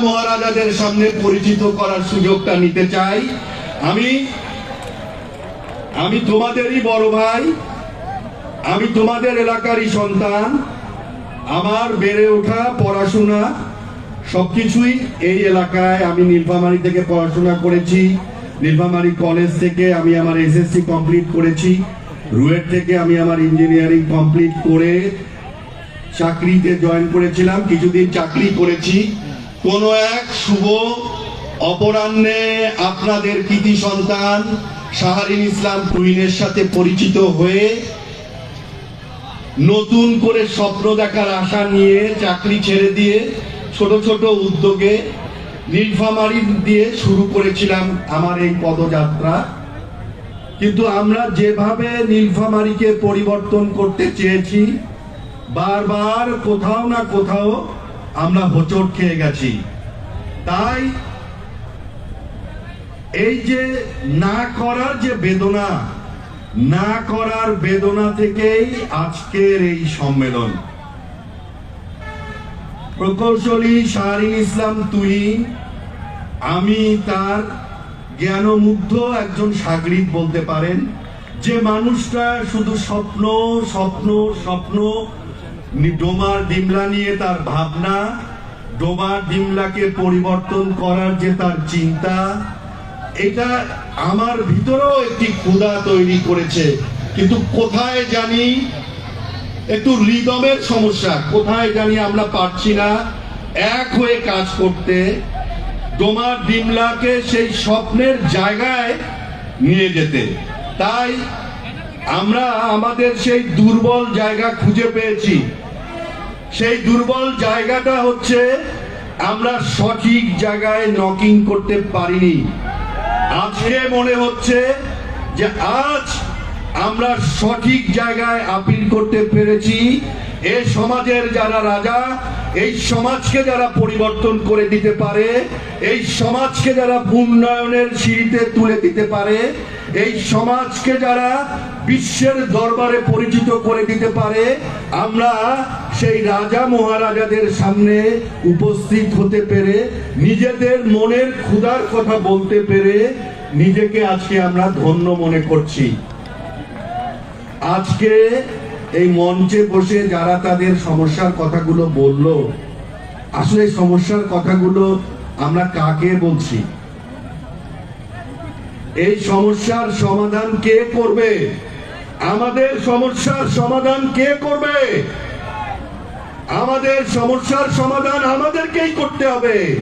মহারাজাদের সামনে পরিচিত করার সুযোগটা নিতে চাই। আমি তোমাদেরই বড় ভাই, আমি তোমাদের এলাকারই সন্তান। আমার বেড়ে ওঠা, পড়াশোনা সবকিছুই এই এলাকায়। আমি নীলফামারী থেকে পড়াশোনা করেছি। নীলফামারী কলেজ থেকে আমি আমার এসএসসি কমপ্লিট করেছি। রুয়েট থেকে আমি আমার ইঞ্জিনিয়ারিং কমপ্লিট করে চাকরিতে জয়েন করেছিলাম, কিছুদিন চাকরি করেছি। কোন এক শুভ অপরাহ্নে আপনাদের কৃতি সন্তান শাহরিন ইসলাম তুহিনের সাথে পরিচিত হয়ে নতুন করে স্বপ্ন দেখার আশা নিয়ে চাকরি ছেড়ে দিয়ে ছোট ছোট উদ্যোগে নীলফামারী দিয়ে শুরু করেছিলাম আমার এই পদযাত্রা। কিন্তু আমরা যেভাবে নীলফামারীকে পরিবর্তন করতে চেয়েছি, বারবার কোথাও না কোথাও আমরা হোঁচট খেয়ে গেছি। তাই এই যে না করার যে বেদনা, না করার বেদনা থেকেই আজকের এই সম্মেলন। প্রকৌশলী শাহরিন ইসলাম তুহিন, আমি তার জ্ঞানমুগ্ধ একজন সাগরিদ বলতে পারেন। যে মানুষটা শুধু স্বপ্ন স্বপ্ন স্বপ্ন, ডোমার ডিমলা নিয়ে তার ভাবনা, ডোমার ডিমলাকে পরিবর্তন করার যে তার চিন্তা, এটা আমার ভিতরেও একটি ক্ষুধা তৈরি করেছে। কিন্তু কোথায় জানি একটু রিদমের সমস্যা, কোথায় জানি আমরা পারছি না এক হয়ে কাজ করতে, ডোমার ডিমলাকে সেই স্বপ্নের জায়গায় নিয়ে যেতে। তাই আমরা আমাদের সেই দুর্বল জায়গা খুঁজে পেয়েছি। সেই দুর্বল জায়গাটা হচ্ছে আমরা সঠিক জায়গায় নকিং করতে পারিনি। আজকে মনে হচ্ছে যে আজ আমরা সঠিক জায়গায় আপিল করতে পেরেছি। এই সমাজের যারা রাজা, এই সমাজকে যারা পরিবর্তন করে দিতে পারে, এই সমাজকে যারা উন্নয়নের সিঁড়িতে তুলে দিতে পারে, এই সমাজকে যারা বিশ্বের দরবারে পরিচিত করে দিতে পারে, আমরা সেই রাজা মহারাজাদের সামনে উপস্থিত হতে পেরে, নিজেদের মনের ক্ষুধার কথা বলতে পেরে নিজেকে আজকে আমরা ধন্য মনে করছি। আজকে এই মঞ্চে বসে যারা তাদের সমস্যার কথাগুলো বলল, আসলে সমস্যার কথাগুলো আমরা কাকে বলছি? এই সমস্যার সমাধান কে করবে? আমাদের সমস্যার সমাধান কে করবে? আমাদের সমস্যার সমাধান আমাদেরকেই করতে হবে।